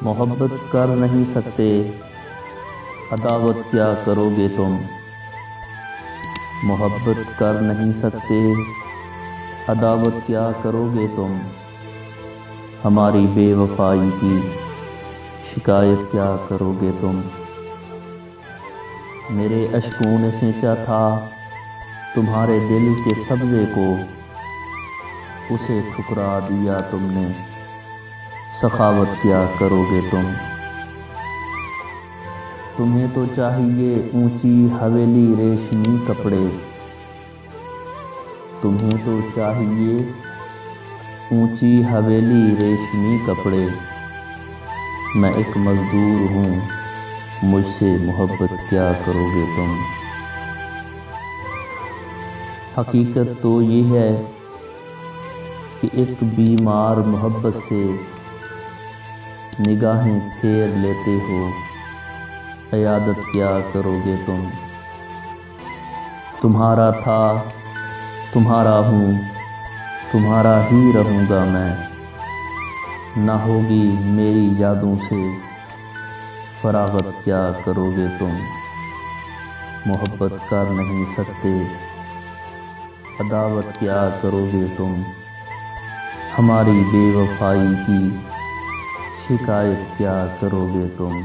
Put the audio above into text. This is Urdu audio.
محبت کر نہیں سکتے، عداوت کیا کرو گے تم؟ محبت کر نہیں سکتے، عداوت کیا کرو گے تم؟ ہماری بے وفائی کی شکایت کیا کرو گے تم؟ میرے اشکوں نے سینچا تھا تمہارے دل کے سبزے کو، اسے ٹھکرا دیا تم نے، سخاوت کیا کرو گے تم؟ تمہیں تو چاہیے اونچی حویلی ریشمی کپڑے، تمہیں تو چاہیے اونچی حویلی ریشمی کپڑے، میں ایک مزدور ہوں، مجھ سے محبت کیا کرو گے تم؟ حقیقت تو یہ ہے کہ ایک بیمار محبت سے نگاہیں پھیر لیتے ہو، عیادت کیا کرو گے تم؟ تمہارا تھا، تمہارا ہوں، تمہارا ہی رہوں گا میں، نہ ہوگی میری یادوں سے فراغت کیا کرو گے تم؟ محبت کر نہیں سکتے، عداوت کیا کرو گے تم؟ ہماری بے وفائی کی شکایت کیا کرو گے تم؟